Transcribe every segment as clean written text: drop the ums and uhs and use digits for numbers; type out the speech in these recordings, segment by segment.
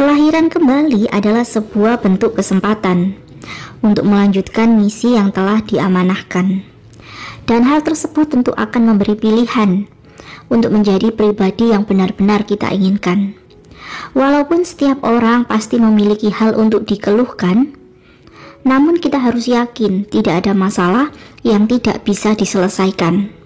Kelahiran kembali adalah sebuah bentuk kesempatan untuk melanjutkan misi yang telah diamanahkan. Dan hal tersebut tentu akan memberi pilihan untuk menjadi pribadi yang benar-benar kita inginkan. Walaupun setiap orang pasti memiliki hal untuk dikeluhkan, namun kita harus yakin tidak ada masalah yang tidak bisa diselesaikan.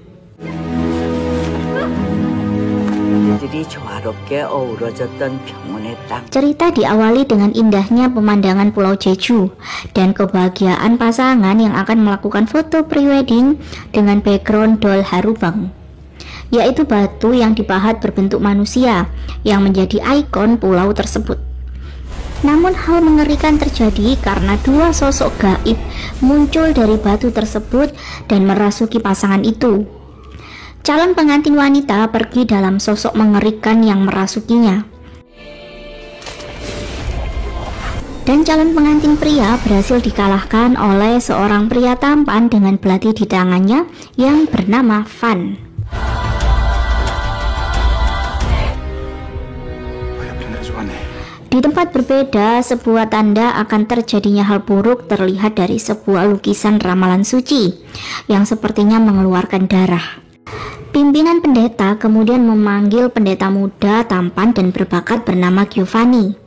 Cerita diawali dengan indahnya pemandangan Pulau Jeju dan kebahagiaan pasangan yang akan melakukan foto prewedding dengan background doll Harubang, yaitu batu yang dipahat berbentuk manusia yang menjadi ikon pulau tersebut. Namun hal mengerikan terjadi karena dua sosok gaib muncul dari batu tersebut dan merasuki pasangan itu. Calon pengantin wanita pergi dalam sosok mengerikan yang merasukinya. Dan calon pengantin pria berhasil dikalahkan oleh seorang pria tampan dengan belati di tangannya yang bernama Fan. Di tempat berbeda, sebuah tanda akan terjadinya hal buruk terlihat dari sebuah lukisan ramalan suci yang sepertinya mengeluarkan darah. Pimpinan pendeta kemudian memanggil pendeta muda, tampan dan berbakat bernama Giovanni.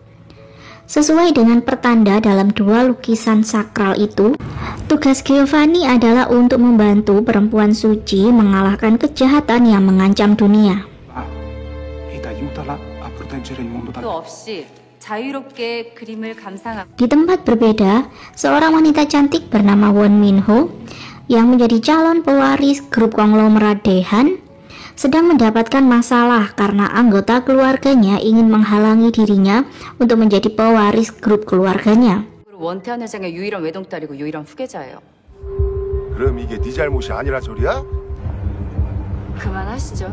Sesuai dengan pertanda dalam dua lukisan sakral itu, tugas Giovanni adalah untuk membantu perempuan suci mengalahkan kejahatan yang mengancam dunia. Di tempat berbeda, seorang wanita cantik bernama Won Minho yang menjadi calon pewaris grup konglomerat Daehan sedang mendapatkan masalah karena anggota keluarganya ingin menghalangi dirinya untuk menjadi pewaris grup keluarganya. 원태한 회장의 유일한 외동딸이고 유일한 후계자예요. 그럼 이게 네 잘못이 아니라 소리야? 그만하시죠.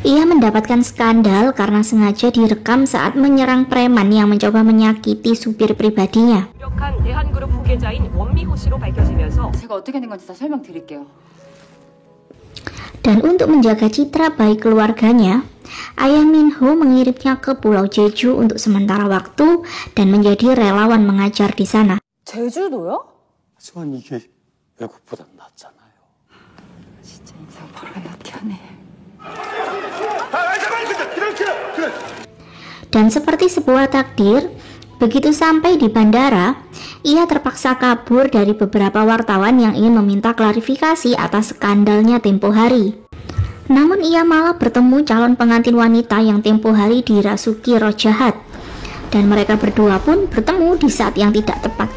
Ia mendapatkan skandal karena sengaja direkam saat menyerang preman yang mencoba menyakiti supir pribadinya. 유력한 대한그룹 후계자인 원미호 씨로 밝혀지면서 제가 어떻게 된 건지 다 설명드릴게요. Dan untuk menjaga citra baik keluarganya, ayah Minho mengirimnya ke Pulau Jeju untuk sementara waktu dan menjadi relawan mengajar di sana. 제주도요? 하지만 이게 외국보단 낫잖아요. 진짜 인생 버릇나 티하네. Dan seperti sebuah takdir, begitu sampai di bandara, ia terpaksa kabur dari beberapa wartawan yang ingin meminta klarifikasi atas skandalnya tempo hari. Namun ia malah bertemu calon pengantin wanita yang tempo hari dirasuki roh jahat, dan mereka berdua pun bertemu di saat yang tidak tepat.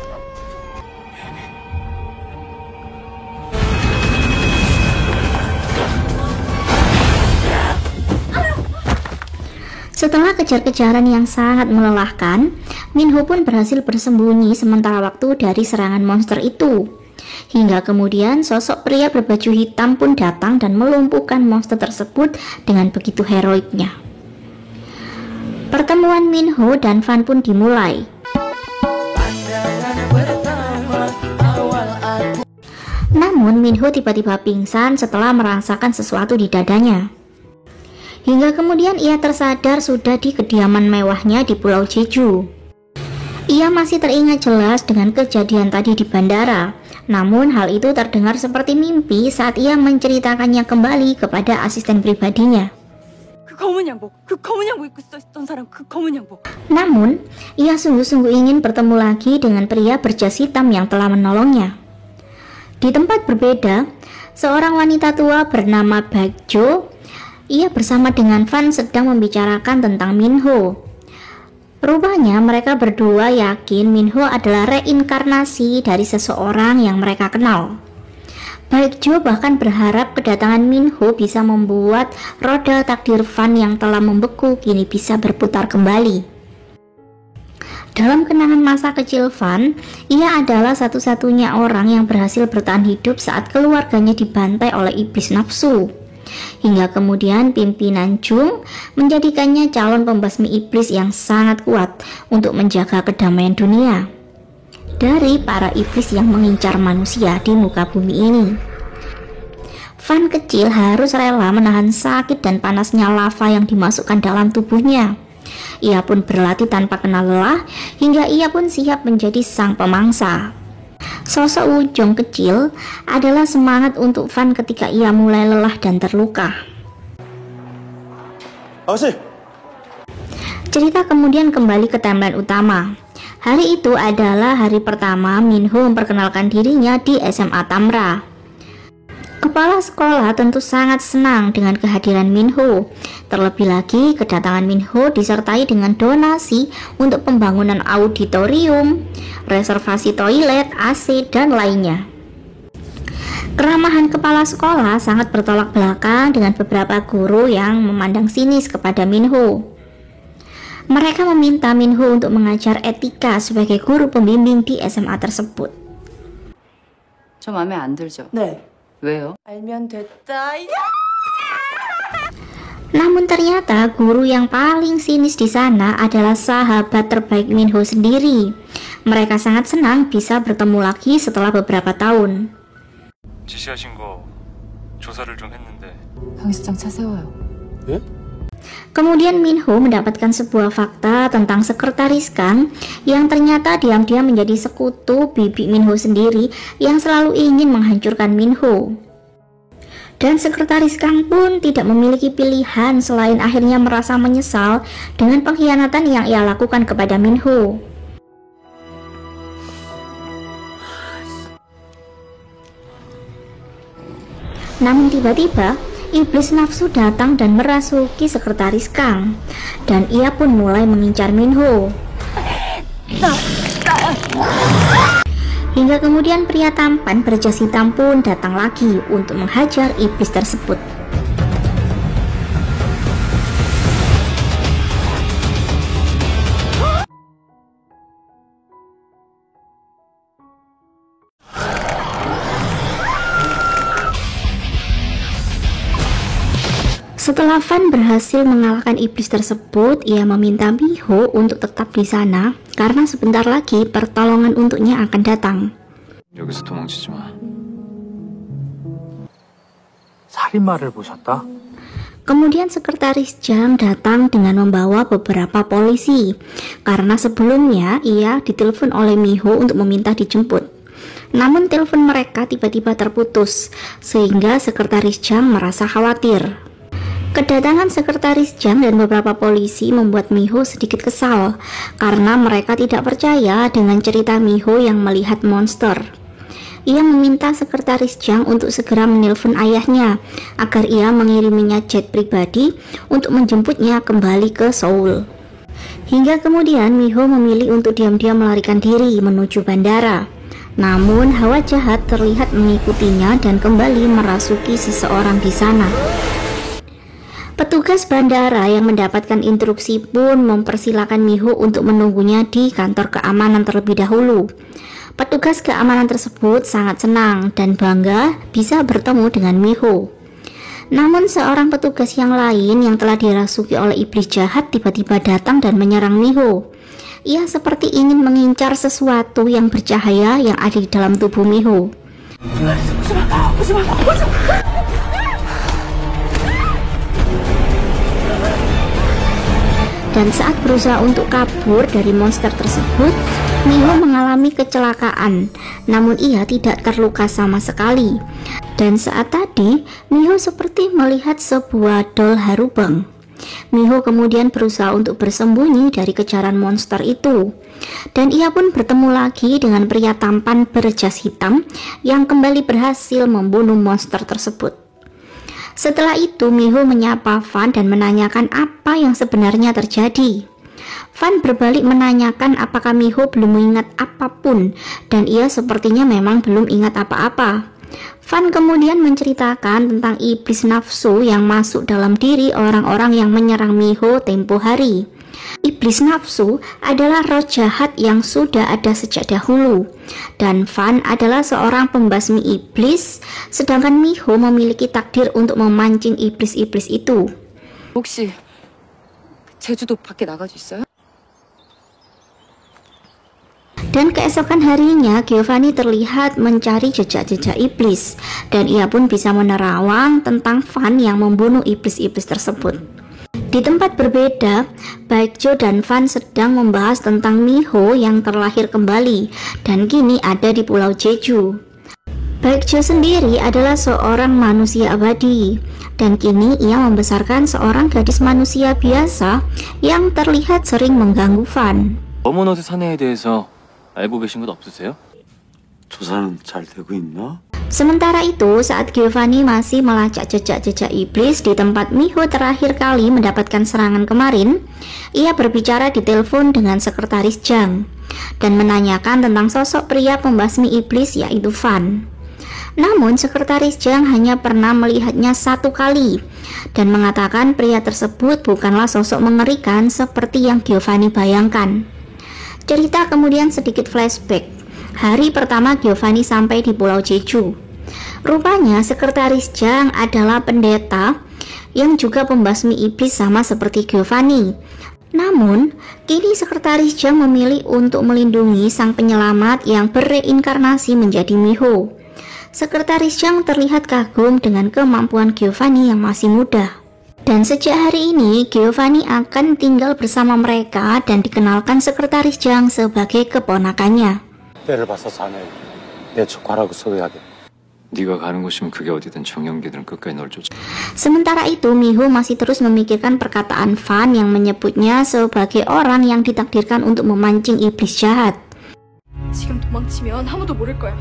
Setelah kejar-kejaran yang sangat melelahkan, Minho pun berhasil bersembunyi sementara waktu dari serangan monster itu. Hingga kemudian sosok pria berbaju hitam pun datang dan melumpuhkan monster tersebut dengan begitu heroiknya. Pertemuan Minho dan Fan pun dimulai. Namun Minho tiba-tiba pingsan setelah merasakan sesuatu di dadanya. Hingga kemudian ia tersadar sudah di kediaman mewahnya di Pulau Jeju. Ia masih teringat jelas dengan kejadian tadi di bandara. Namun hal itu terdengar seperti mimpi saat ia menceritakannya kembali kepada asisten pribadinya. Namun, ia sungguh-sungguh ingin bertemu lagi dengan pria berjas hitam yang telah menolongnya. Di tempat berbeda, seorang wanita tua bernama Bakjo, ia bersama dengan Fan sedang membicarakan tentang Minho. Rupanya mereka berdua yakin Minho adalah reinkarnasi dari seseorang yang mereka kenal. Bakjo bahkan berharap kedatangan Minho bisa membuat roda takdir Fan yang telah membeku kini bisa berputar kembali. Dalam kenangan masa kecil Fan, ia adalah satu-satunya orang yang berhasil bertahan hidup saat keluarganya dibantai oleh iblis nafsu. Hingga kemudian pimpinan Jung menjadikannya calon pembasmi iblis yang sangat kuat untuk menjaga kedamaian dunia dari para iblis yang mengincar manusia di muka bumi ini. Fan kecil harus rela menahan sakit dan panasnya lava yang dimasukkan dalam tubuhnya Ia pun berlatih tanpa kenal lelah hingga ia pun siap menjadi sang pemangsa. Sosok Woo-jong kecil adalah semangat untuk Fan ketika ia mulai lelah dan terluka. Cerita kemudian kembali ke timeline utama. Hari itu adalah hari pertama Minho memperkenalkan dirinya di SMA Tamra. Kepala sekolah tentu sangat senang dengan kehadiran Minho. Terlebih lagi, kedatangan Minho disertai dengan donasi untuk pembangunan auditorium, reservasi toilet, AC, dan lainnya. Keramahan kepala sekolah sangat bertolak belakang dengan beberapa guru yang memandang sinis kepada Minho. Mereka meminta Minho untuk mengajar etika sebagai guru pembimbing di SMA tersebut. 저 마음에 안 들죠? 네. 왜요? 알면 됐다. Namun ternyata guru yang paling sinis di sana adalah sahabat terbaik Minho sendiri. Mereka sangat senang bisa bertemu lagi setelah beberapa tahun. 지시하신 거 조사를 좀 했는데. 강 시장 차 세워요. 예? Kemudian Minho mendapatkan sebuah fakta tentang sekretaris Kang yang ternyata diam-diam menjadi sekutu bibi Minho sendiri yang selalu ingin menghancurkan Minho. Dan sekretaris Kang pun tidak memiliki pilihan selain akhirnya merasa menyesal dengan pengkhianatan yang ia lakukan kepada Minho. Namun tiba-tiba iblis nafsu datang dan merasuki sekretaris Kang, dan ia pun mulai mengincar Minho. Hingga kemudian pria tampan berjas hitam pun datang lagi untuk menghajar iblis tersebut. Setelah Fan berhasil mengalahkan iblis tersebut, ia meminta Minho untuk tetap di sana karena sebentar lagi pertolongan untuknya akan datang. 여기서 도망치지 마. 살인마를 보셨다? Kemudian sekretaris Jang datang dengan membawa beberapa polisi karena sebelumnya ia ditelepon oleh Minho untuk meminta dijemput. Namun telepon mereka tiba-tiba terputus sehingga sekretaris Jang merasa khawatir. Kedatangan sekretaris Jang dan beberapa polisi membuat Minho sedikit kesal karena mereka tidak percaya dengan cerita Minho yang melihat monster. Ia meminta sekretaris Jang untuk segera menelpon ayahnya agar ia mengiriminya jet pribadi untuk menjemputnya kembali ke Seoul. Hingga kemudian Minho memilih untuk diam-diam melarikan diri menuju bandara. Namun hawa jahat terlihat mengikutinya dan kembali merasuki seseorang di sana. Petugas bandara yang mendapatkan instruksi pun mempersilahkan Minho untuk menunggunya di kantor keamanan terlebih dahulu. Petugas keamanan tersebut sangat senang dan bangga bisa bertemu dengan Minho. Namun seorang petugas yang lain yang telah dirasuki oleh iblis jahat tiba-tiba datang dan menyerang Minho. Ia seperti ingin mengincar sesuatu yang bercahaya yang ada di dalam tubuh Minho. Dan saat berusaha untuk kabur dari monster tersebut, Minho mengalami kecelakaan, namun ia tidak terluka sama sekali. Dan saat tadi, Minho seperti melihat sebuah doll Harubang. Minho kemudian berusaha untuk bersembunyi dari kejaran monster itu. Dan ia pun bertemu lagi dengan pria tampan berjas hitam yang kembali berhasil membunuh monster tersebut. Setelah itu Minho menyapa Fan dan menanyakan apa yang sebenarnya terjadi. Fan berbalik menanyakan apakah Minho belum mengingat apapun dan ia sepertinya memang belum ingat apa-apa. Fan kemudian menceritakan tentang iblis nafsu yang masuk dalam diri orang-orang yang menyerang Minho tempo hari. Iblis nafsu adalah roh jahat yang sudah ada sejak dahulu, dan Fan adalah seorang pembasmi iblis, sedangkan Minho memiliki takdir untuk memancing iblis-iblis itu. 혹시 제주도 밖에 나갈 수 있어요? Dan keesokan harinya Giovanni terlihat mencari jejak-jejak iblis, dan ia pun bisa menerawang tentang Fan yang membunuh iblis-iblis tersebut. Di tempat berbeda, Baekjo dan Fan sedang membahas tentang Miho yang terlahir kembali dan kini ada di Pulau Jeju. Baekjo sendiri adalah seorang manusia abadi dan kini ia membesarkan seorang gadis manusia biasa yang terlihat sering mengganggu Fan. 어머너드 사내에 대해서 알고 계신 것 없으세요? 조사는 잘 되고 있나? Sementara itu, saat Giovanni masih melacak jejak-jejak iblis di tempat Miho terakhir kali mendapatkan serangan kemarin, ia berbicara di telepon dengan sekretaris Jang dan menanyakan tentang sosok pria pembasmi iblis yaitu Fan. Namun, sekretaris Jang hanya pernah melihatnya 1 kali dan mengatakan pria tersebut bukanlah sosok mengerikan seperti yang Giovanni bayangkan. Cerita kemudian sedikit flashback. Hari pertama Giovanni sampai di Pulau Jeju. Rupanya sekretaris Jang adalah pendeta yang juga pembasmi iblis sama seperti Giovanni. Namun, kini sekretaris Jang memilih untuk melindungi sang penyelamat yang bereinkarnasi menjadi Miho. Sekretaris Jang terlihat kagum dengan kemampuan Giovanni yang masih muda. Dan sejak hari ini, Giovanni akan tinggal bersama mereka dan dikenalkan sekretaris Jang sebagai keponakannya. 때를 봐서 자네 내 조카라고 소개하게. 네가 가는 곳이면 그게 어디든 정형기들은 끝까지 널 쫓아. Sementara itu, Miho masih terus memikirkan perkataan Fan yang menyebutnya sebagai orang yang ditakdirkan untuk memancing iblis jahat. 지금 도망치면 아무도 모를 거야.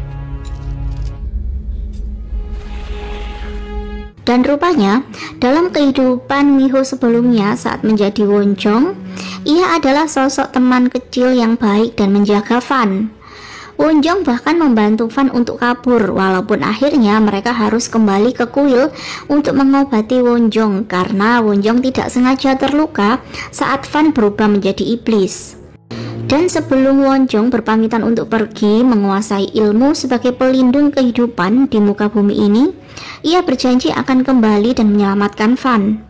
Dan rupanya, dalam kehidupan Miho sebelumnya saat menjadi Wonjong, ia adalah sosok teman kecil yang baik dan menjaga Fan. Wonjong bahkan membantu Fan untuk kabur, walaupun akhirnya mereka harus kembali ke kuil untuk mengobati Wonjong karena Wonjong tidak sengaja terluka saat Fan berubah menjadi iblis. Dan sebelum Wonjong berpamitan untuk pergi menguasai ilmu sebagai pelindung kehidupan di muka bumi ini, ia berjanji akan kembali dan menyelamatkan Fan.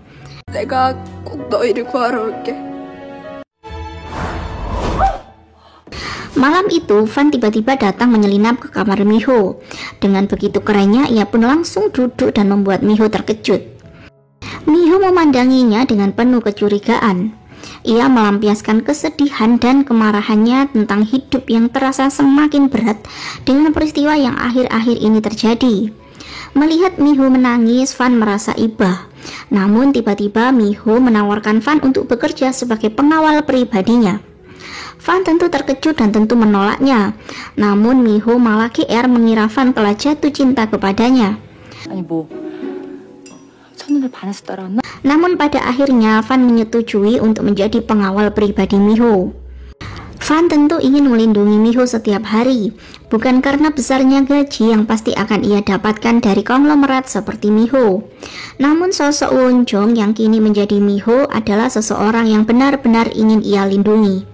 내가 꼭 너희를 구하러 올게. Malam itu, Fan tiba-tiba datang menyelinap ke kamar Miho. Dengan begitu kerennya, ia pun langsung duduk dan membuat Miho terkejut. Miho memandanginya dengan penuh kecurigaan. Ia melampiaskan kesedihan dan kemarahannya tentang hidup yang terasa semakin berat dengan peristiwa yang akhir-akhir ini terjadi. Melihat Miho menangis, Fan merasa iba. Namun tiba-tiba Miho menawarkan Fan untuk bekerja sebagai pengawal pribadinya. Fan tentu terkejut dan tentu menolaknya. Namun Miho malah GR mengira Fan telah jatuh cinta kepadanya. 아니 뭐 첫눈에 반해서 따라왔나? Namun pada akhirnya Fan menyetujui untuk menjadi pengawal pribadi Miho. Fan tentu ingin melindungi Miho setiap hari, bukan karena besarnya gaji yang pasti akan ia dapatkan dari konglomerat seperti Miho. Namun sosok Wonjong yang kini menjadi Miho adalah seseorang yang benar-benar ingin ia lindungi.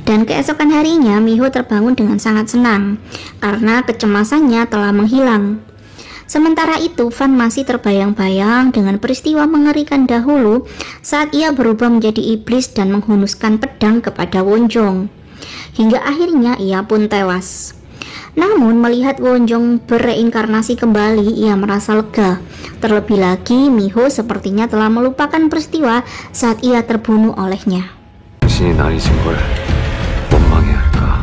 Dan keesokan harinya, Miho terbangun dengan sangat senang karena kecemasannya telah menghilang. Sementara itu, Fan masih terbayang-bayang dengan peristiwa mengerikan dahulu saat ia berubah menjadi iblis dan menghunuskan pedang kepada Wonjong. Hingga akhirnya ia pun tewas. Namun melihat Wonjong bereinkarnasi kembali, ia merasa lega. Terlebih lagi, Miho sepertinya telah melupakan peristiwa saat ia terbunuh olehnya. 당신이 날 잊은 걸 원망해야 할까?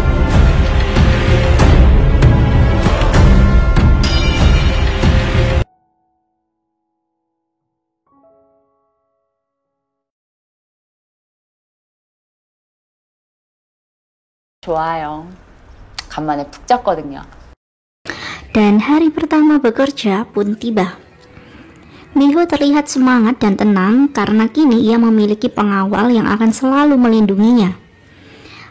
좋아요. 간만에 푹 잤거든요. Dan hari pertama bekerja pun tiba. Miho terlihat semangat dan tenang karena kini ia memiliki pengawal yang akan selalu melindunginya.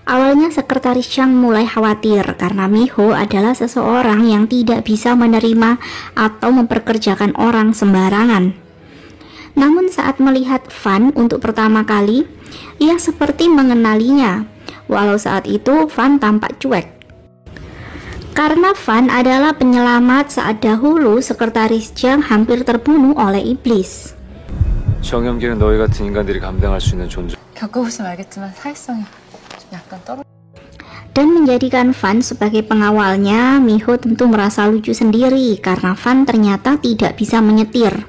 Awalnya sekretaris Jang mulai khawatir karena Miho adalah seseorang yang tidak bisa menerima atau memperkerjakan orang sembarangan. Namun saat melihat Fan untuk pertama kali, ia seperti mengenalinya. Walau saat itu Fan tampak cuek. Karena Fan adalah penyelamat saat dahulu sekretaris Jang hampir terbunuh oleh iblis. 정형기는 너희 같은 인간들이 감당할 수 있는 존재. 겪어보시면 알겠지만 사회성이 좀 약간 떨어. Dan menjadikan Van sebagai pengawalnya, Miho tentu merasa lucu sendiri karena Van ternyata tidak bisa menyetir.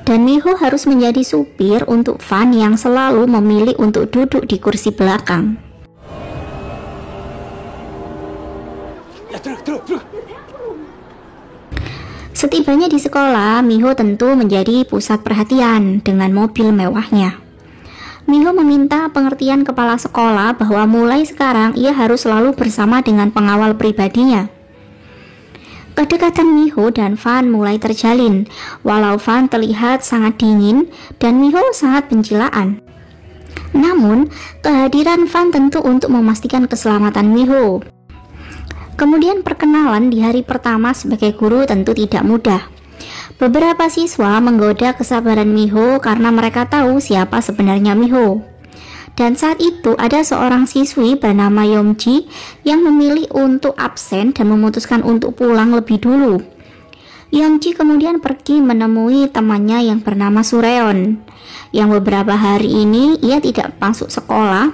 Dan Miho harus menjadi supir untuk Van yang selalu memilih untuk duduk di kursi belakang. Setibanya di sekolah, Miho tentu menjadi pusat perhatian dengan mobil mewahnya. Miho meminta pengertian kepala sekolah bahwa mulai sekarang ia harus selalu bersama dengan pengawal pribadinya. Kedekatan Miho dan Van mulai terjalin, walau Van terlihat sangat dingin dan Miho sangat pencilaan. Namun, kehadiran Van tentu untuk memastikan keselamatan Miho. Kemudian perkenalan di hari pertama sebagai guru tentu tidak mudah. Beberapa siswa menggoda kesabaran Miho karena mereka tahu siapa sebenarnya Miho. Dan saat itu ada seorang siswi bernama Yomji yang memilih untuk absen dan memutuskan untuk pulang lebih dulu. Yomji kemudian pergi menemui temannya yang bernama Sureon, yang beberapa hari ini ia tidak masuk sekolah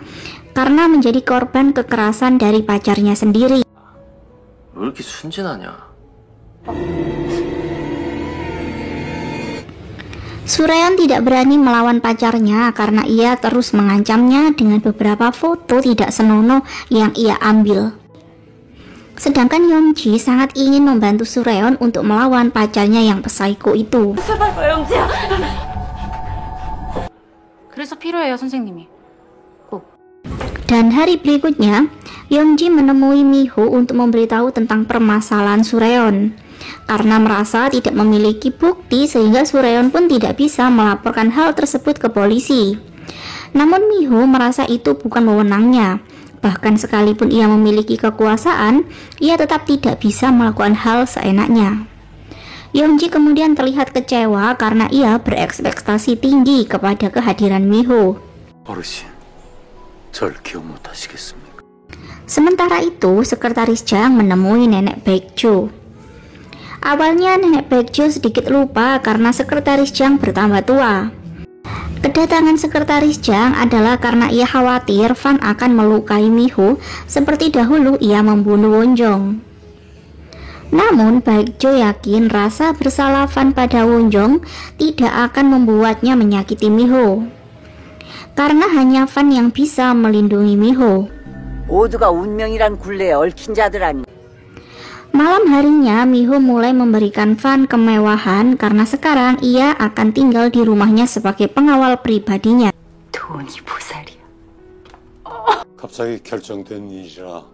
karena menjadi korban kekerasan dari pacarnya sendiri. 왜 이렇게 순진하냐? Sureon tidak berani melawan pacarnya karena ia terus mengancamnya dengan beberapa foto tidak senonoh yang ia ambil. Sedangkan Yomji sangat ingin membantu Sureon untuk melawan pacarnya yang psycho itu. 그래서 필요해요, 선생님이. Dan hari berikutnya, Yomji menemui Miho untuk memberitahu tentang permasalahan Sureon. Karena merasa tidak memiliki bukti sehingga Sureon pun tidak bisa melaporkan hal tersebut ke polisi. Namun Miho merasa itu bukan wewenangnya. Bahkan sekalipun ia memiliki kekuasaan, ia tetap tidak bisa melakukan hal seenaknya. Yomji kemudian terlihat kecewa karena ia berekspektasi tinggi kepada kehadiran Miho. 어르신, 절 기억 못 하시겠습니까? Sementara itu, sekretaris Jang menemui nenek Baekjo. Awalnya nenek Baekjo sedikit lupa karena sekretaris Jang bertambah tua. Kedatangan sekretaris Jang adalah karena ia khawatir Van akan melukai Miho seperti dahulu ia membunuh Wonjong. Namun Baekjo yakin rasa bersalah Van pada Wonjong tidak akan membuatnya menyakiti Miho. Karena hanya Van yang bisa melindungi Miho. 모두가 운명이란 굴레에 얽힌 자들 아니. Malam harinya, Miho mulai memberikan Van kemewahan karena sekarang ia akan tinggal di rumahnya sebagai pengawal pribadinya. 돈이 보살이야. 갑자기 결정된 일이라.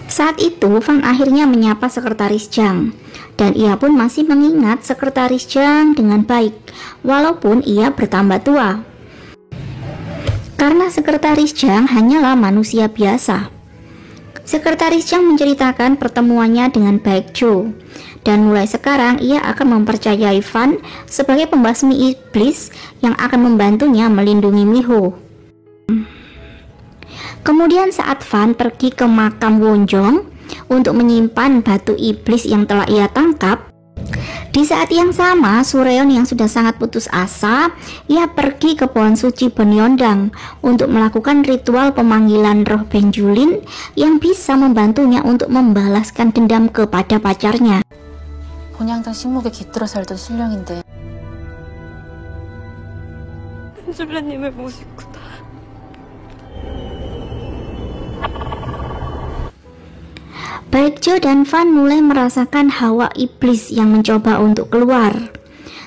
Saat itu, Van akhirnya menyapa sekretaris Jang, dan ia pun masih mengingat sekretaris Jang dengan baik, walaupun ia bertambah tua. Karena sekretaris Jang hanyalah manusia biasa. Sekretaris Jang menceritakan pertemuannya dengan Baekjo, dan mulai sekarang ia akan mempercayai Van sebagai pembasmi iblis yang akan membantunya melindungi Miho. Kemudian saat Van pergi ke makam Wonjong untuk menyimpan batu iblis yang telah ia tangkap, di saat yang sama Sureon yang sudah sangat putus asa, ia pergi ke pohon suci Bonyondang untuk melakukan ritual pemanggilan roh Benjulin yang bisa membantunya untuk membalaskan dendam kepada pacarnya. 본향당 식목에 깃들어 살던 신령인데. 벤줄레님을 모시고 Baekjo dan Van mulai merasakan hawa iblis yang mencoba untuk keluar.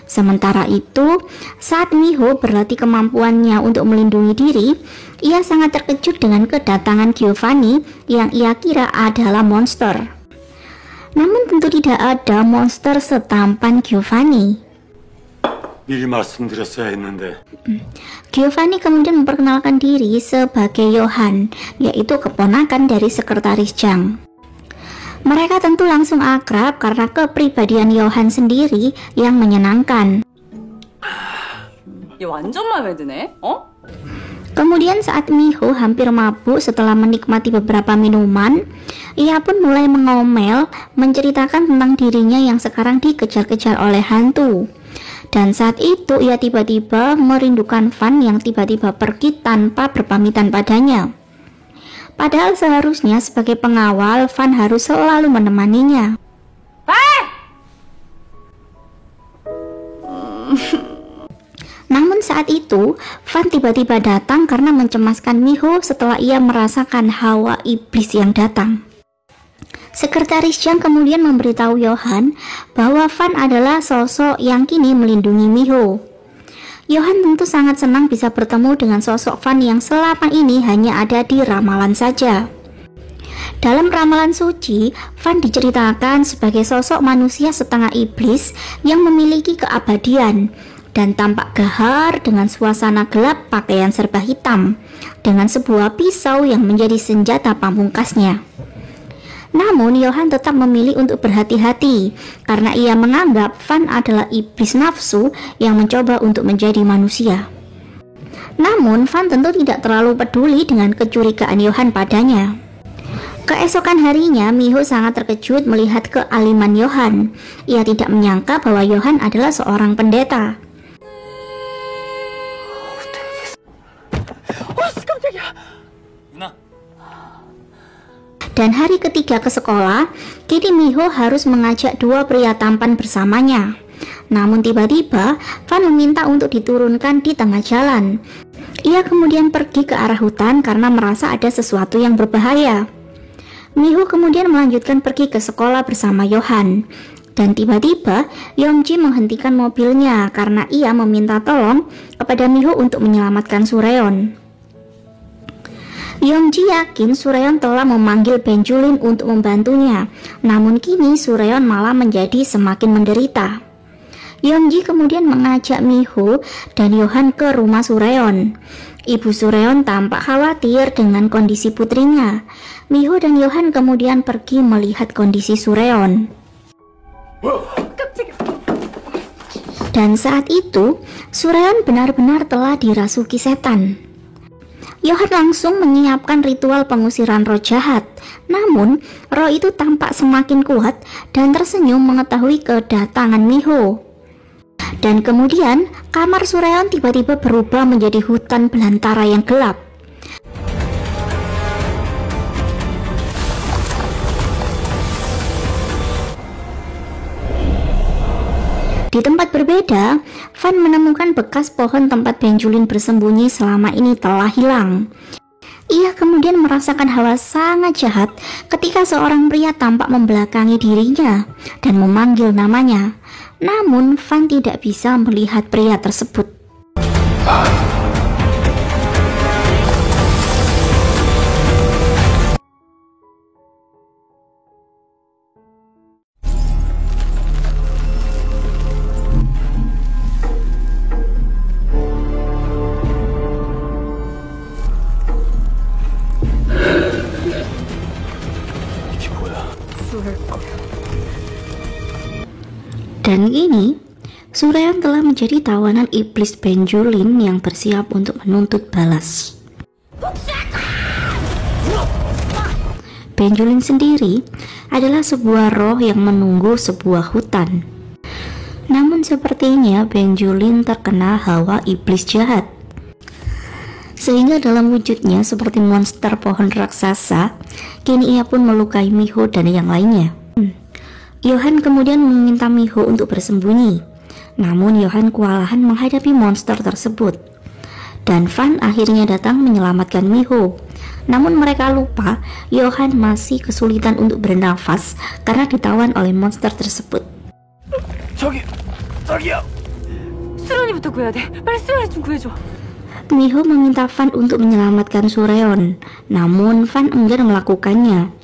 Sementara itu, saat Miho berlatih kemampuannya untuk melindungi diri, ia sangat terkejut dengan kedatangan Giovanni yang ia kira adalah monster. Namun tentu tidak ada monster setampan Giovanni. 미리 말씀드렸어야 했는데. Giovanni kemudian memperkenalkan diri sebagai Johan, yaitu keponakan dari sekretaris Jang. Mereka tentu langsung akrab karena kepribadian Johan sendiri yang menyenangkan. 얘 완전 마음에 드네. Kemudian saat Miho hampir mabuk setelah menikmati beberapa minuman, ia pun mulai mengomel menceritakan tentang dirinya yang sekarang dikejar-kejar oleh hantu. Dan saat itu ia tiba-tiba merindukan Van yang tiba-tiba pergi tanpa berpamitan padanya. Padahal seharusnya sebagai pengawal, Van harus selalu menemaninya. Namun saat itu, Van tiba-tiba datang karena mencemaskan Miho setelah ia merasakan hawa iblis yang datang. Sekretaris Jiang kemudian memberitahu Johan bahwa Van adalah sosok yang kini melindungi Miho. Johan tentu sangat senang bisa bertemu dengan sosok Van yang selama ini hanya ada di ramalan saja. Dalam ramalan suci, Van diceritakan sebagai sosok manusia setengah iblis yang memiliki keabadian dan tampak gahar dengan suasana gelap pakaian serba hitam dengan sebuah pisau yang menjadi senjata pamungkasnya. Namun Johan tetap memilih untuk berhati-hati karena ia menganggap Van adalah iblis nafsu yang mencoba untuk menjadi manusia. Namun Van tentu tidak terlalu peduli dengan kecurigaan Johan padanya. Keesokan harinya, Miho sangat terkejut melihat kealiman Johan. Ia tidak menyangka bahwa Johan adalah seorang pendeta. Dan hari ketiga ke sekolah, kini Miho harus mengajak dua pria tampan bersamanya. Namun tiba-tiba, Van meminta untuk diturunkan di tengah jalan. Ia kemudian pergi ke arah hutan karena merasa ada sesuatu yang berbahaya. Miho kemudian melanjutkan pergi ke sekolah bersama Johan. Dan tiba-tiba, Yongji menghentikan mobilnya karena ia meminta tolong kepada Miho untuk menyelamatkan Sureon. Yongji yakin Sureon telah memanggil Benjulin untuk membantunya, namun kini Sureon malah menjadi semakin menderita. Yongji kemudian mengajak Miho dan Johan ke rumah Sureon. Ibu Sureon tampak khawatir dengan kondisi putrinya. Miho dan Johan kemudian pergi melihat kondisi Sureon. Dan saat itu, Sureon benar-benar telah dirasuki setan. Johan langsung menyiapkan ritual pengusiran roh jahat. Namun, roh itu tampak semakin kuat dan tersenyum mengetahui kedatangan Miho. Dan kemudian, kamar Sureon tiba-tiba berubah menjadi hutan belantara yang gelap. Di tempat berbeda, Van menemukan bekas pohon tempat Benjulin bersembunyi selama ini telah hilang. Ia kemudian merasakan hawa sangat jahat ketika seorang pria tampak membelakangi dirinya dan memanggil namanya. Namun Van tidak bisa melihat pria tersebut. Dan kini, Sureon telah menjadi tawanan iblis Benjulin yang bersiap untuk menuntut balas. Benjulin sendiri adalah sebuah roh yang menunggu sebuah hutan. Namun sepertinya Benjulin terkena hawa iblis jahat, sehingga dalam wujudnya seperti monster pohon raksasa, kini ia pun melukai Miho dan yang lainnya. Johan kemudian meminta Miho untuk bersembunyi, namun Johan kewalahan menghadapi monster tersebut. Dan Van akhirnya datang menyelamatkan Miho. Namun mereka lupa Johan masih kesulitan untuk bernafas karena ditawan oleh monster tersebut. 수련이부터 구해야 돼. 빨리 수련이 좀 구해줘. Miho meminta Van untuk menyelamatkan Sureon, namun Van enggan melakukannya.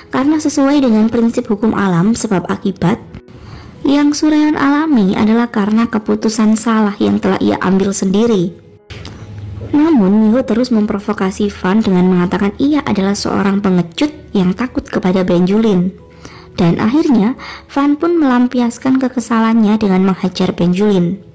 Karena sesuai dengan prinsip hukum alam sebab akibat, yang Sureon alami adalah karena keputusan salah yang telah ia ambil sendiri. Namun Miho terus memprovokasi Van dengan mengatakan ia adalah seorang pengecut yang takut kepada Benjulin. Dan akhirnya Van pun melampiaskan kekesalannya dengan menghajar Benjulin.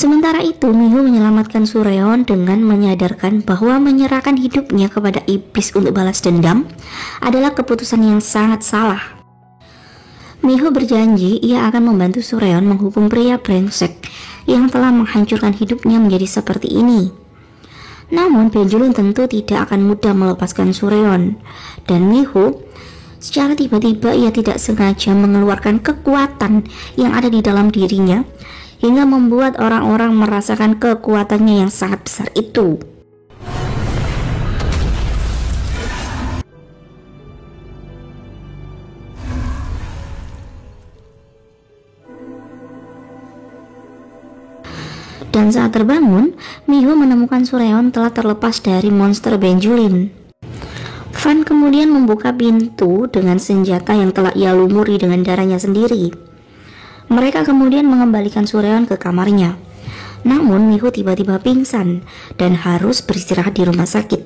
Sementara itu, Miho menyelamatkan Sureon dengan menyadarkan bahwa menyerahkan hidupnya kepada iblis untuk balas dendam adalah keputusan yang sangat salah. Miho berjanji ia akan membantu Sureon menghukum pria brengsek yang telah menghancurkan hidupnya menjadi seperti ini. Namun Benjulin tentu tidak akan mudah melepaskan Sureon, dan Miho secara tiba-tiba ia tidak sengaja mengeluarkan kekuatan yang ada di dalam dirinya hingga membuat orang-orang merasakan kekuatannya yang sangat besar itu. Dan saat terbangun, Miho menemukan Sureon telah terlepas dari monster Benjulin. Van kemudian membuka pintu dengan senjata yang telah ia lumuri dengan darahnya sendiri. Mereka kemudian mengembalikan Sureon ke kamarnya. Namun Miho tiba-tiba pingsan dan harus beristirahat di rumah sakit.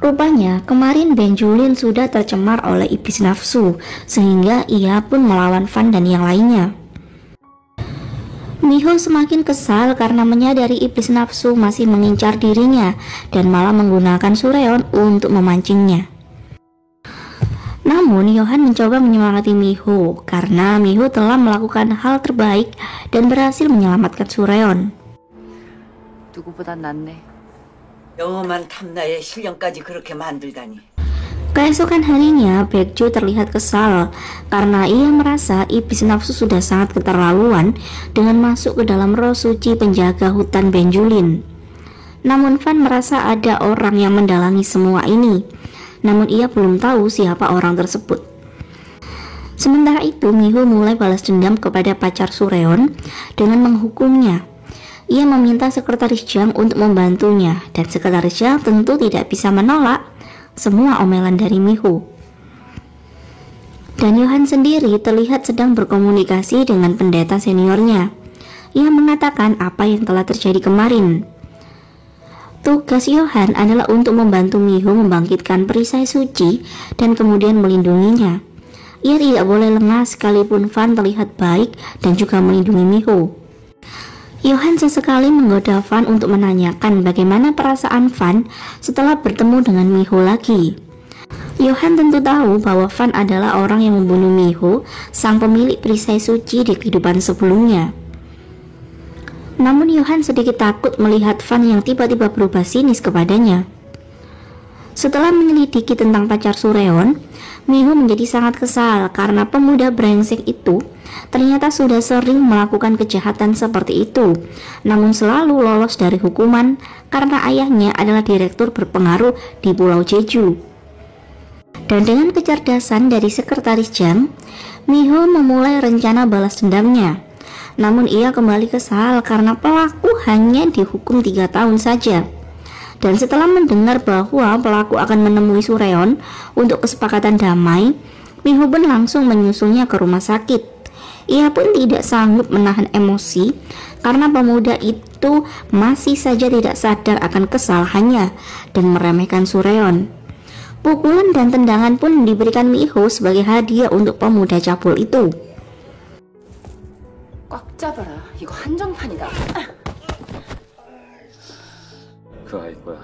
Rupanya kemarin Benjulin sudah tercemar oleh iblis nafsu, sehingga ia pun melawan Van dan yang lainnya. Miho semakin kesal karena menyadari iblis nafsu masih mengincar dirinya dan malah menggunakan Sureon untuk memancingnya. Namun Yohan mencoba menyemangati Miho karena Miho telah melakukan hal terbaik dan berhasil menyelamatkan Sureon. 누구보단 낫네. 영험한 탐나의 실력까지 그렇게 만들다니. Keesokan harinya, Baekjo terlihat kesal karena ia merasa iblis nafsu sudah sangat keterlaluan dengan masuk ke dalam roh suci penjaga hutan Benjulin. Namun Van merasa ada orang yang mendalangi semua ini, namun ia belum tahu siapa orang tersebut. Sementara itu, Miho mulai balas dendam kepada pacar Sureon dengan menghukumnya. Ia meminta sekretaris Jang untuk membantunya, dan sekretaris Jang tentu tidak bisa menolak semua omelan dari Miho. Dan Yohan sendiri terlihat sedang berkomunikasi dengan pendeta seniornya. Ia mengatakan apa yang telah terjadi kemarin. Tugas Yohan adalah untuk membantu Miho membangkitkan perisai suci dan kemudian melindunginya. Ia tidak boleh lengah sekalipun Van terlihat baik dan juga melindungi Miho. Yohan sesekali menggoda Van untuk menanyakan bagaimana perasaan Van setelah bertemu dengan Miho lagi. Yohan tentu tahu bahwa Van adalah orang yang membunuh Miho, sang pemilik perisai suci di kehidupan sebelumnya. Namun Yohan sedikit takut melihat Van yang tiba-tiba berubah sinis kepadanya. Setelah menyelidiki tentang pacar Sureon, Miho menjadi sangat kesal karena pemuda brengsek itu ternyata sudah sering melakukan kejahatan seperti itu, namun selalu lolos dari hukuman karena ayahnya adalah direktur berpengaruh di Pulau Jeju. Dan dengan kecerdasan dari sekretaris Jang, Miho memulai rencana balas dendamnya. Namun ia kembali kesal karena pelaku hanya dihukum 3 tahun saja. Dan setelah mendengar bahwa pelaku akan menemui Sureon untuk kesepakatan damai, Miho pun langsung menyusulnya ke rumah sakit. Ia pun tidak sanggup menahan emosi karena pemuda itu masih saja tidak sadar akan kesalahannya dan meremehkan Sureon. Pukulan dan tendangan pun diberikan Miho sebagai hadiah untuk pemuda cabul itu. 꽉 잡아라. 이거 한정판이다. 그 아이고야.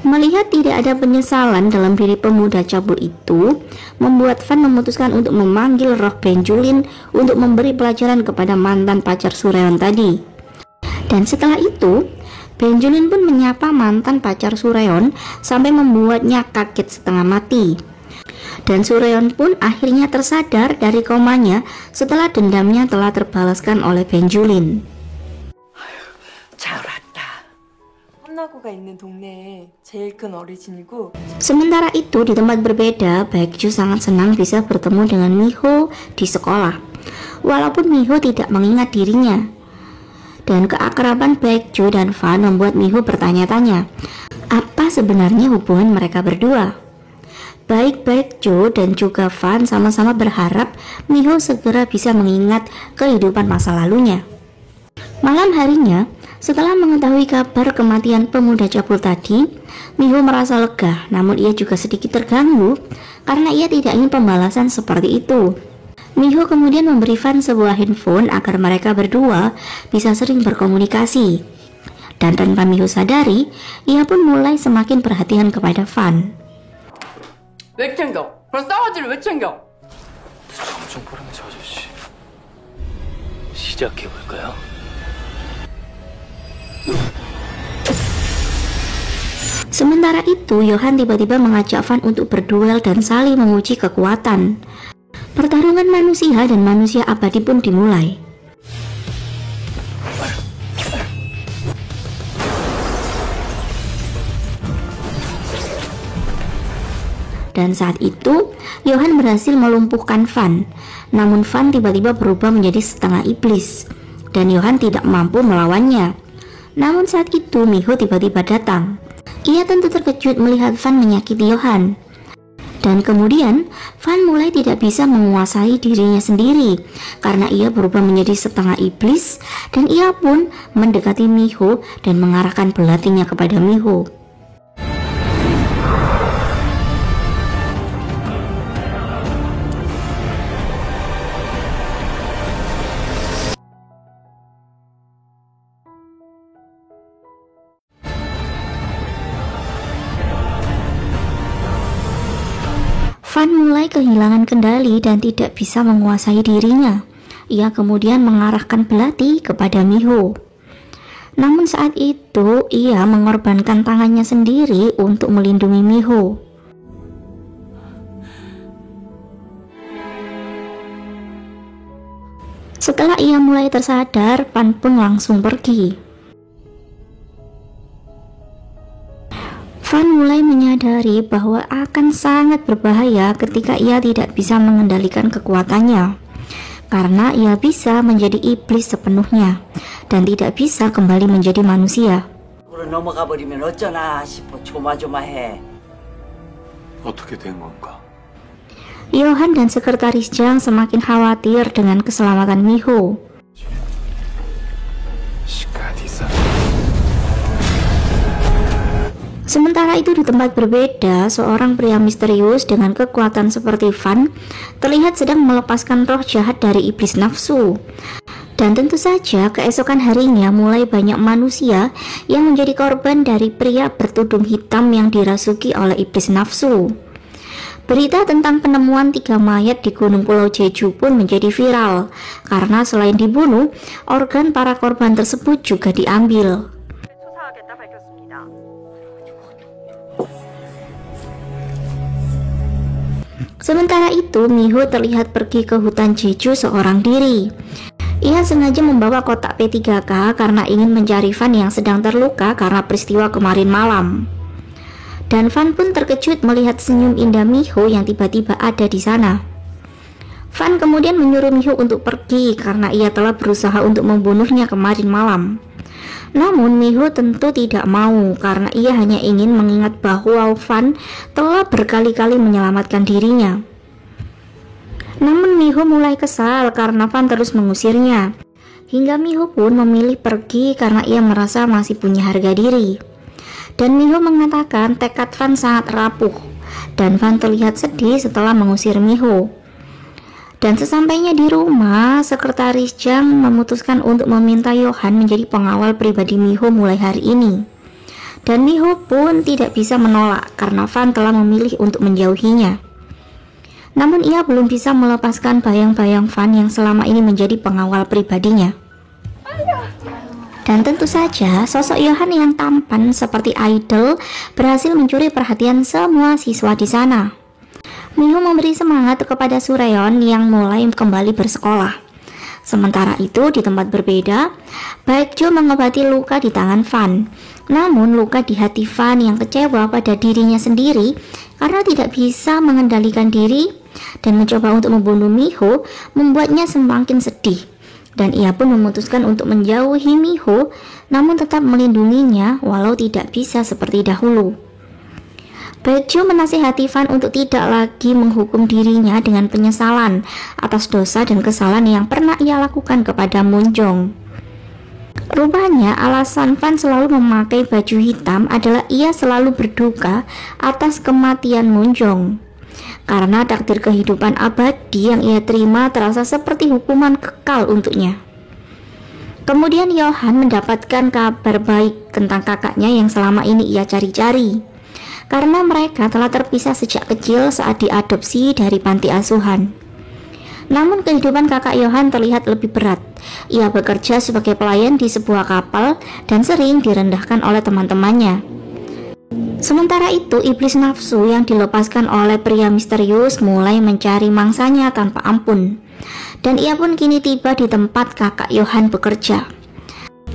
Melihat tidak ada penyesalan dalam diri pemuda cabul itu, membuat Van memutuskan untuk memanggil roh Benjulin untuk memberi pelajaran kepada mantan pacar Sureon tadi. Dan setelah itu, Benjulin pun menyapa mantan pacar Sureon sampai membuatnya kaget setengah mati. Dan Sureon pun akhirnya tersadar dari komanya setelah dendamnya telah terbalaskan oleh Benjulin. 잘 왔다. 험나구가 있는 동네에 제일 큰 어르신이고. Sementara itu di tempat berbeda, Baekju sangat senang bisa bertemu dengan Miho di sekolah, walaupun Miho tidak mengingat dirinya. Dan keakraban Baekju dan Van membuat Miho bertanya-tanya, apa sebenarnya hubungan mereka berdua? Baik Baekju dan juga Van sama-sama berharap Miho segera bisa mengingat kehidupan masa lalunya. Malam harinya, setelah mengetahui kabar kematian pemuda cabul tadi, Miho merasa lega, namun ia juga sedikit terganggu karena ia tidak ingin pembalasan seperti itu. Miho kemudian memberi Fan sebuah handphone agar mereka berdua bisa sering berkomunikasi. Dan tanpa Miho sadari, ia pun mulai semakin perhatian kepada Fan. 왜 챙겨? 그럼 싸워지를 왜 챙겨? 정정 보라는 저 아저씨. 시작해볼까요? Sementara itu, Johan tiba-tiba mengajak Van untuk berduel dan saling menguji kekuatan. Pertarungan manusia dan manusia abadi pun dimulai. Dan saat itu, Johan berhasil melumpuhkan Van. Namun Van tiba-tiba berubah menjadi setengah iblis, dan Johan tidak mampu melawannya. Namun saat itu, Miho tiba-tiba datang. Ia tentu terkejut melihat Van menyakiti Johan. Dan kemudian, Van mulai tidak bisa menguasai dirinya sendiri karena ia berubah menjadi setengah iblis, dan ia pun mendekati Miho dan mengarahkan belatinya kepada Miho. Van mulai kehilangan kendali dan tidak bisa menguasai dirinya. Ia kemudian mengarahkan belati kepada Miho. Namun saat itu, ia mengorbankan tangannya sendiri untuk melindungi Miho. Setelah ia mulai tersadar, Van pun langsung pergi. Van mulai menyadari bahwa akan sangat berbahaya ketika ia tidak bisa mengendalikan kekuatannya, karena ia bisa menjadi iblis sepenuhnya dan tidak bisa kembali menjadi manusia. 넘어가 버리면 어쩌나 싶어 조마조마해. 어떻게 된 건가? Johan dan Sekretaris Jang semakin khawatir dengan keselamatan Miho. Sementara itu di tempat berbeda, seorang pria misterius dengan kekuatan seperti Van terlihat sedang melepaskan roh jahat dari iblis nafsu. Dan tentu saja keesokan harinya mulai banyak manusia yang menjadi korban dari pria bertudung hitam yang dirasuki oleh iblis nafsu. Berita tentang penemuan 3 mayat di Gunung Pulau Jeju pun menjadi viral, karena selain dibunuh, organ para korban tersebut juga diambil. 수사하겠다 밝혔습니다. Sementara itu, Miho terlihat pergi ke hutan Jeju seorang diri. Ia sengaja membawa kotak P3K karena ingin mencari Van yang sedang terluka karena peristiwa kemarin malam. Dan Van pun terkejut melihat senyum indah Miho yang tiba-tiba ada di sana. Van kemudian menyuruh Miho untuk pergi karena ia telah berusaha untuk membunuhnya kemarin malam. Namun Miho tentu tidak mau karena ia hanya ingin mengingat bahwa Van telah berkali-kali menyelamatkan dirinya. Namun Miho mulai kesal karena Van terus mengusirnya. Hingga Miho pun memilih pergi karena ia merasa masih punya harga diri. Dan Miho mengatakan tekad Van sangat rapuh, dan Van terlihat sedih setelah mengusir Miho. Dan sesampainya di rumah, Sekretaris Jang memutuskan untuk meminta Johan menjadi pengawal pribadi Miho mulai hari ini. Dan Miho pun tidak bisa menolak karena Van telah memilih untuk menjauhinya. Namun ia belum bisa melepaskan bayang-bayang Van yang selama ini menjadi pengawal pribadinya. Dan tentu saja sosok Johan yang tampan seperti idol berhasil mencuri perhatian semua siswa di sana. Miho memberi semangat kepada Sureon yang mulai kembali bersekolah. Sementara itu di tempat berbeda, Baekjo mengobati luka di tangan Van. Namun luka di hati Van yang kecewa pada dirinya sendiri karena tidak bisa mengendalikan diri dan mencoba untuk membunuh Miho membuatnya semakin sedih. Dan ia pun memutuskan untuk menjauhi Miho, namun tetap melindunginya walau tidak bisa seperti dahulu. Baekjo menasihati Van untuk tidak lagi menghukum dirinya dengan penyesalan atas dosa dan kesalahan yang pernah ia lakukan kepada Moonjong. Rupanya alasan Van selalu memakai baju hitam adalah ia selalu berduka atas kematian Moonjong. karena takdir kehidupan abadi yang ia terima terasa seperti hukuman kekal untuknya. Kemudian Johan mendapatkan kabar baik tentang kakaknya yang selama ini ia cari-cari, karena mereka telah terpisah sejak kecil saat diadopsi dari panti asuhan. Namun kehidupan kakak Johan terlihat lebih berat. Ia bekerja sebagai pelayan di sebuah kapal dan sering direndahkan oleh teman-temannya. Sementara itu, iblis nafsu yang dilepaskan oleh pria misterius mulai mencari mangsanya tanpa ampun. Dan ia pun kini tiba di tempat kakak Johan bekerja.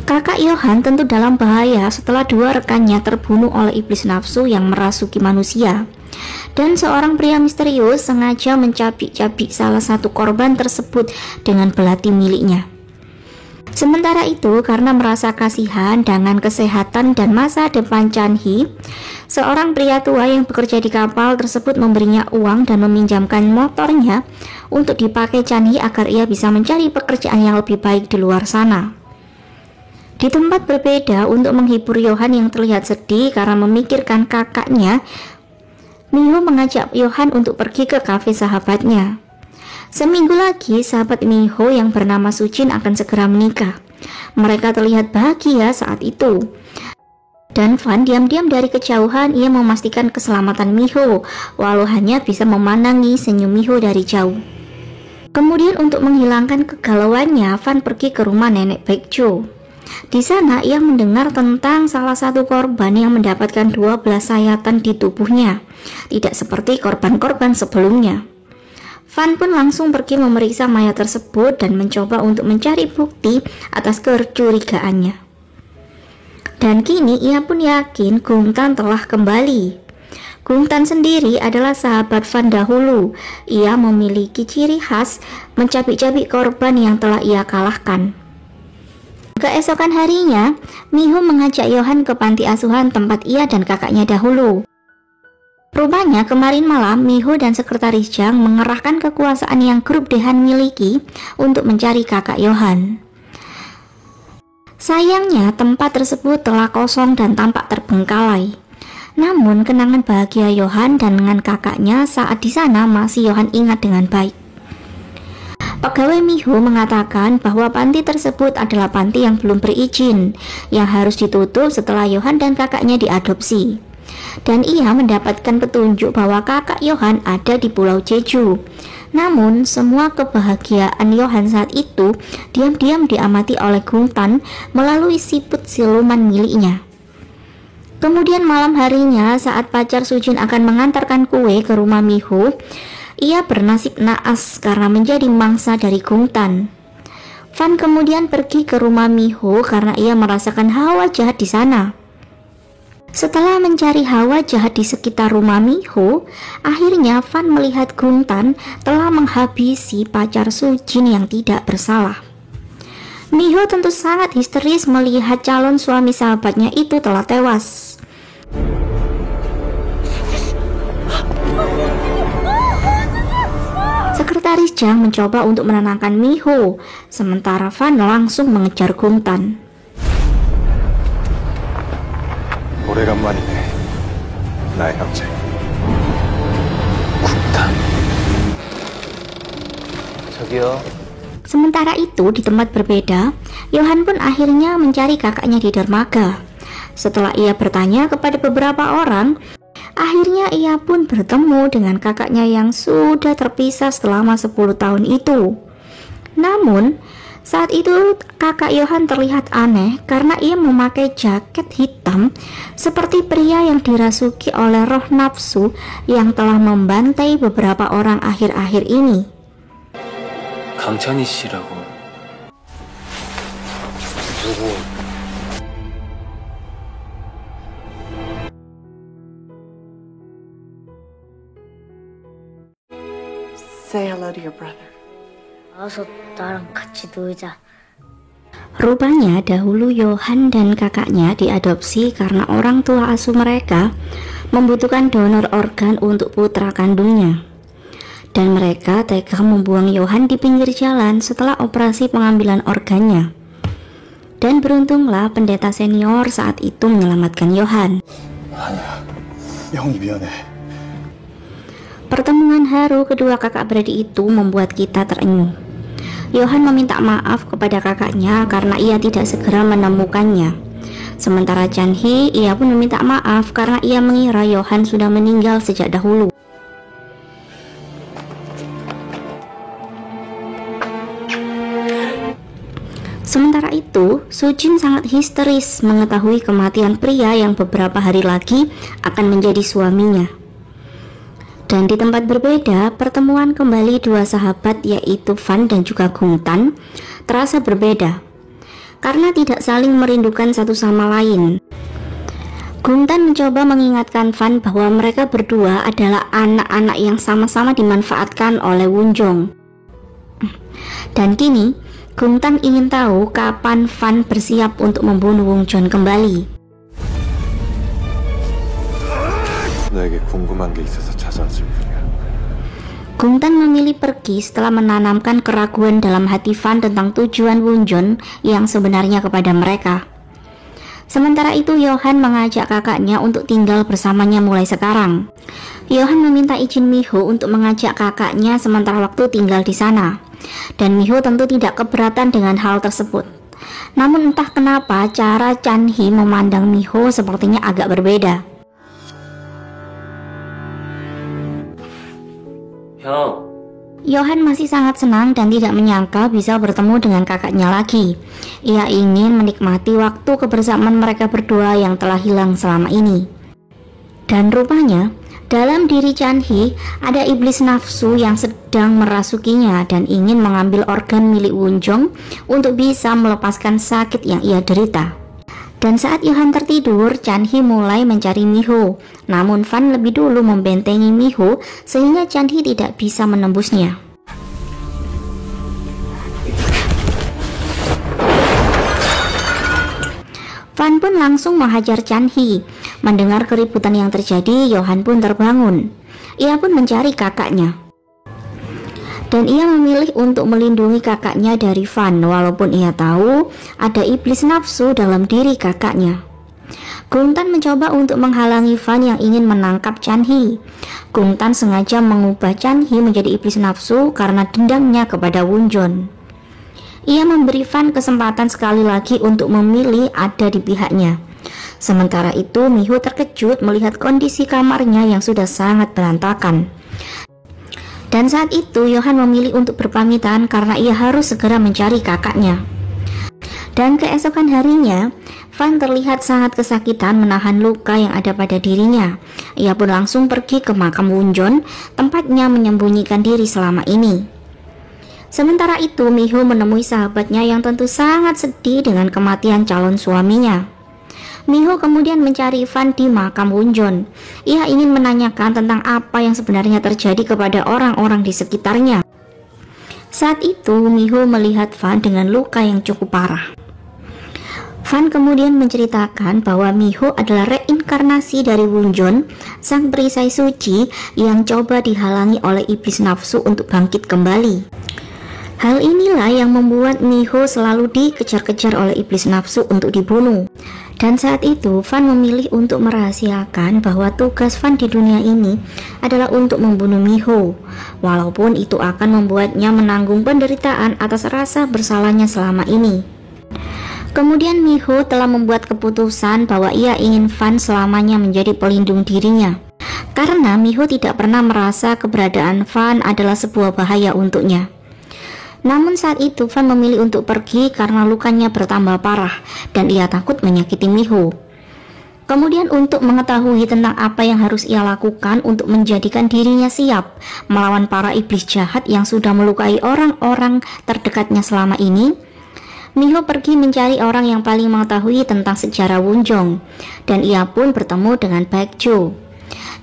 Kakak Johan tentu dalam bahaya setelah dua rekannya terbunuh oleh iblis nafsu yang merasuki manusia. Dan seorang pria misterius sengaja mencabik-cabik salah satu korban tersebut dengan belati miliknya. Sementara itu, karena merasa kasihan dengan kesehatan dan masa depan Chan-hee, seorang pria tua yang bekerja di kapal tersebut memberinya uang dan meminjamkan motornya untuk dipakai Chan-hee agar ia bisa mencari pekerjaan yang lebih baik di luar sana. Di tempat berbeda, untuk menghibur Johan yang terlihat sedih karena memikirkan kakaknya, Miho mengajak Johan untuk pergi ke kafe sahabatnya. Seminggu lagi, sahabat Miho yang bernama Sujin akan segera menikah. Mereka terlihat bahagia saat itu. Dan Fan diam-diam dari kejauhan ia memastikan keselamatan Miho, walau hanya bisa memandangi senyum Miho dari jauh. Kemudian untuk menghilangkan kegalauannya, Fan pergi ke rumah nenek Baekjo. Di sana ia mendengar tentang salah satu korban yang mendapatkan 12 sayatan di tubuhnya, tidak seperti korban-korban sebelumnya. Fan pun langsung pergi memeriksa mayat tersebut dan mencoba untuk mencari bukti atas kecurigaannya. Dan kini ia pun yakin Gungtan telah kembali. Gungtan sendiri adalah sahabat Fan dahulu. Ia memiliki ciri khas mencabik-cabik korban yang telah ia kalahkan. Keesokan harinya, Miho mengajak Johan ke panti asuhan tempat ia dan kakaknya dahulu. Rupanya kemarin malam Miho dan sekretaris Jang mengerahkan kekuasaan yang grup Dehan miliki untuk mencari kakak Johan. Sayangnya tempat tersebut telah kosong dan tampak terbengkalai. Namun kenangan bahagia Johan dan dengan kakaknya saat di sana masih Johan ingat dengan baik. Pegawai Miho mengatakan bahwa panti tersebut adalah panti yang belum berizin, yang harus ditutup setelah Johan dan kakaknya diadopsi. Dan ia mendapatkan petunjuk bahwa kakak Johan ada di Pulau Jeju. Namun semua kebahagiaan Johan saat itu diam-diam diamati oleh Gungtan melalui siput siluman miliknya. Kemudian malam harinya saat pacar Sujin akan mengantarkan kue ke rumah Miho, ia bernasib naas karena menjadi mangsa dari Gungtan. Fan kemudian pergi ke rumah Miho karena ia merasakan hawa jahat di sana. Setelah mencari hawa jahat di sekitar rumah Miho, akhirnya Fan melihat Gungtan telah menghabisi pacar Sujin yang tidak bersalah. Miho tentu sangat histeris melihat calon suami sahabatnya itu telah tewas. Sekretaris Jang mencoba untuk menenangkan Miho, sementara Fan langsung mengejar Gungtan. 오래간만이네, 나의 형제. 굿단. 저기요. Sementara itu di tempat berbeda, Johan pun akhirnya mencari kakaknya di dermaga. Setelah ia bertanya kepada beberapa orang, akhirnya ia pun bertemu dengan kakaknya yang sudah terpisah selama 10 tahun itu. Namun saat itu kakak Johan terlihat aneh karena ia memakai jaket hitam seperti pria yang dirasuki oleh roh nafsu yang telah membantai beberapa orang akhir-akhir ini. 강찬희 씨라고. 누구? Say hello to your brother. Rupanya dahulu Johan dan kakaknya diadopsi karena orang tua asuh mereka membutuhkan donor organ untuk putra kandungnya. Dan mereka tega membuang Johan di pinggir jalan setelah operasi pengambilan organnya. Dan beruntunglah pendeta senior saat itu menyelamatkan Johan. 아니야, 형이 미안해. Pertemuan haru kedua kakak beradik itu membuat kita terenyuh. Johan meminta maaf kepada kakaknya karena ia tidak segera menemukannya. Sementara Chan-hee, ia pun meminta maaf karena ia mengira Johan sudah meninggal sejak dahulu. Sementara itu, Sujin sangat histeris mengetahui kematian pria yang beberapa hari lagi akan menjadi suaminya. Dan di tempat berbeda, pertemuan kembali dua sahabat yaitu Fan dan juga Gungtan terasa berbeda karena tidak saling merindukan satu sama lain. Gungtan mencoba mengingatkan Fan bahwa mereka berdua adalah anak-anak yang sama-sama dimanfaatkan oleh Wunjong. Dan kini, Gungtan ingin tahu kapan Fan bersiap untuk membunuh Wunjong kembali. 너에게 궁금한 게 있어서 찾아왔을 뿐이야. Gungtan memilih pergi setelah menanamkan keraguan dalam hati Fan tentang tujuan Wunjong yang sebenarnya kepada mereka. Sementara itu, Johan mengajak kakaknya untuk tinggal bersamanya mulai sekarang. Johan meminta izin Miho untuk mengajak kakaknya sementara waktu tinggal di sana. Dan Miho tentu tidak keberatan dengan hal tersebut. Namun entah kenapa cara Chan-hee memandang Miho sepertinya agak berbeda. Johan masih sangat senang dan tidak menyangka bisa bertemu dengan kakaknya lagi. Ia ingin menikmati waktu kebersamaan mereka berdua yang telah hilang selama ini. Dan rupanya, dalam diri Chan-hee ada iblis nafsu yang sedang merasukinya dan ingin mengambil organ milik Wunjong untuk bisa melepaskan sakit yang ia derita. Dan saat Johan tertidur, Chan-hee mulai mencari Miho. Namun Fan lebih dulu membentengi Miho sehingga Chan-hee tidak bisa menembusnya. Fan pun langsung menghajar Chan-hee. Mendengar keributan yang terjadi, Johan pun terbangun. Ia pun mencari kakaknya. Dan ia memilih untuk melindungi kakaknya dari Fan walaupun ia tahu ada iblis nafsu dalam diri kakaknya. Gungtan mencoba untuk menghalangi Fan yang ingin menangkap Chan-hee. Gungtan sengaja mengubah Chan-hee menjadi iblis nafsu karena dendamnya kepada Wunjong. Ia memberi Fan kesempatan sekali lagi untuk memilih ada di pihaknya. Sementara itu, Miho terkejut melihat kondisi kamarnya yang sudah sangat berantakan. Dan saat itu Johan memilih untuk berpamitan karena ia harus segera mencari kakaknya. Dan keesokan harinya, Fan terlihat sangat kesakitan menahan luka yang ada pada dirinya. Ia pun langsung pergi ke makam Wunjong, tempatnya menyembunyikan diri selama ini. Sementara itu, Miho menemui sahabatnya yang tentu sangat sedih dengan kematian calon suaminya. Miho kemudian mencari Fan di makam Wunjong. Ia ingin menanyakan tentang apa yang sebenarnya terjadi kepada orang-orang di sekitarnya. Saat itu, Miho melihat Fan dengan luka yang cukup parah. Fan kemudian menceritakan bahwa Miho adalah reinkarnasi dari Wunjong, sang perisai suci yang coba dihalangi oleh iblis nafsu untuk bangkit kembali. Hal inilah yang membuat Miho selalu dikejar-kejar oleh iblis nafsu untuk dibunuh. Dan saat itu, Fan memilih untuk merahasiakan bahwa tugas Fan di dunia ini adalah untuk membunuh Miho, walaupun itu akan membuatnya menanggung penderitaan atas rasa bersalahnya selama ini. Kemudian Miho telah membuat keputusan bahwa ia ingin Fan selamanya menjadi pelindung dirinya, karena Miho tidak pernah merasa keberadaan Fan adalah sebuah bahaya untuknya. Namun saat itu Fan memilih untuk pergi karena lukanya bertambah parah dan ia takut menyakiti Miho. Kemudian untuk mengetahui tentang apa yang harus ia lakukan untuk menjadikan dirinya siap melawan para iblis jahat yang sudah melukai orang-orang terdekatnya selama ini, Miho pergi mencari orang yang paling mengetahui tentang sejarah Wunjong dan ia pun bertemu dengan Baekjo.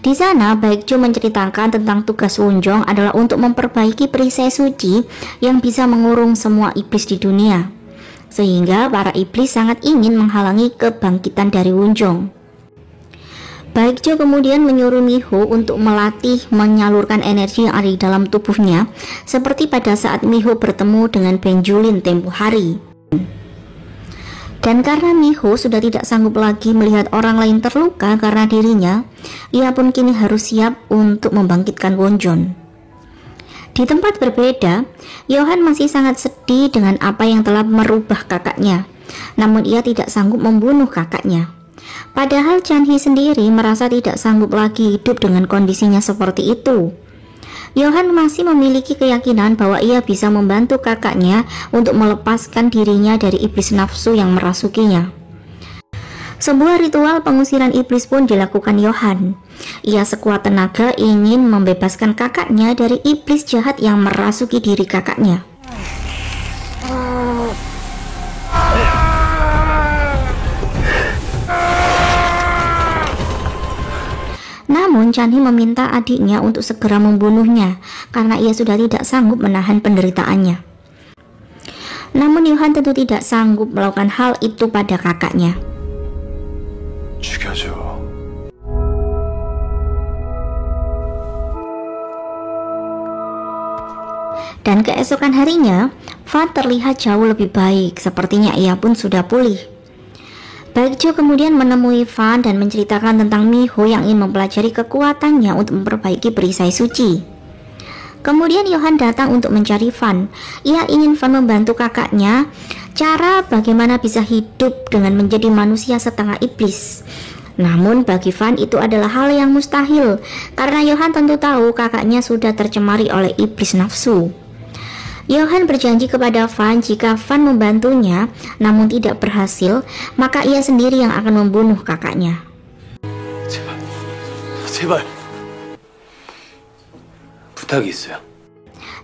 Di sana, Baekjo menceritakan tentang tugas Wunjong adalah untuk memperbaiki perisai suci yang bisa mengurung semua iblis di dunia. Sehingga para iblis sangat ingin menghalangi kebangkitan dari Wunjong. Baekjo kemudian menyuruh Miho untuk melatih menyalurkan energi yang ada di dalam tubuhnya, seperti pada saat Miho bertemu dengan Benjulin tempo hari. Dan karena Miho sudah tidak sanggup lagi melihat orang lain terluka karena dirinya, ia pun kini harus siap untuk membangkitkan Wonjon. Di tempat berbeda, Yohan masih sangat sedih dengan apa yang telah merubah kakaknya, namun ia tidak sanggup membunuh kakaknya. Padahal Chanhee sendiri merasa tidak sanggup lagi hidup dengan kondisinya seperti itu. Yohan masih memiliki keyakinan bahwa ia bisa membantu kakaknya untuk melepaskan dirinya dari iblis nafsu yang merasukinya. Sebuah ritual pengusiran iblis pun dilakukan Yohan. Ia sekuat tenaga ingin membebaskan kakaknya dari iblis jahat yang merasuki diri kakaknya. Namun Chanhee meminta adiknya untuk segera membunuhnya karena ia sudah tidak sanggup menahan penderitaannya. Namun Yohan tentu tidak sanggup melakukan hal itu pada kakaknya. 죽여줘. Dan keesokan harinya, Fan terlihat jauh lebih baik, sepertinya ia pun sudah pulih. Baekjo kemudian menemui Fan dan menceritakan tentang Miho yang ingin mempelajari kekuatannya untuk memperbaiki perisai suci. Kemudian Yohan datang untuk mencari Fan. Ia ingin Fan membantu kakaknya cara bagaimana bisa hidup dengan menjadi manusia setengah iblis. Namun bagi Fan itu adalah hal yang mustahil, karena Yohan tentu tahu kakaknya sudah tercemari oleh iblis nafsu. Yohan berjanji kepada Fan jika Fan membantunya namun tidak berhasil, maka ia sendiri yang akan membunuh kakaknya. 제발. 부탁이 있어요.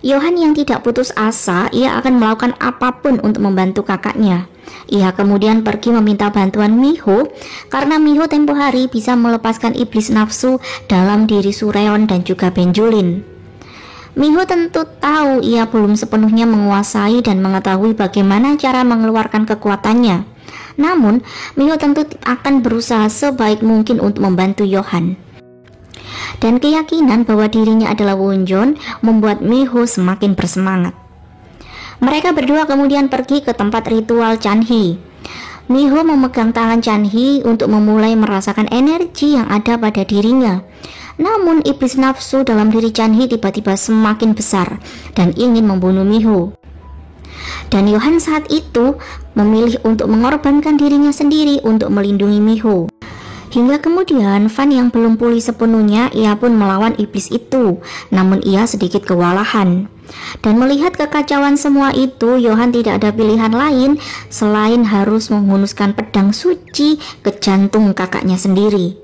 Yohan yang tidak putus asa, ia akan melakukan apapun untuk membantu kakaknya. Ia kemudian pergi meminta bantuan Miho karena Miho tempo hari bisa melepaskan iblis nafsu dalam diri Sureon dan juga Benjulin. Miho tentu tahu ia belum sepenuhnya menguasai dan mengetahui bagaimana cara mengeluarkan kekuatannya. Namun, Miho tentu akan berusaha sebaik mungkin untuk membantu Yohan. Dan keyakinan bahwa dirinya adalah Wonjon membuat Miho semakin bersemangat. Mereka berdua kemudian pergi ke tempat ritual Chanhee. Miho memegang tangan Chanhee untuk memulai merasakan energi yang ada pada dirinya. Namun iblis nafsu dalam diri Chanhee tiba-tiba semakin besar dan ingin membunuh Miho. Dan Yohan saat itu memilih untuk mengorbankan dirinya sendiri untuk melindungi Miho. Hingga kemudian Fan yang belum pulih sepenuhnya, ia pun melawan iblis itu, namun ia sedikit kewalahan. Dan melihat kekacauan semua itu, Yohan tidak ada pilihan lain selain harus menghunuskan pedang suci ke jantung kakaknya sendiri.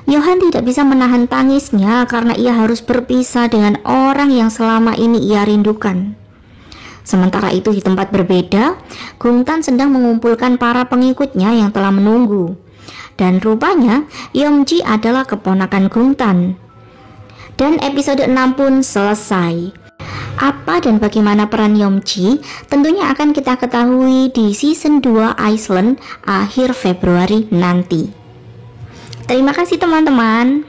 Yohan tidak bisa menahan tangisnya karena ia harus berpisah dengan orang yang selama ini ia rindukan. Sementara itu di tempat berbeda, Gungtan sedang mengumpulkan para pengikutnya yang telah menunggu. Dan rupanya Yeomji adalah keponakan Gungtan. Dan episode 6 pun selesai. Apa dan bagaimana peran Yeomji tentunya akan kita ketahui di season 2 Iceland akhir Februari nanti. Terima kasih teman-teman.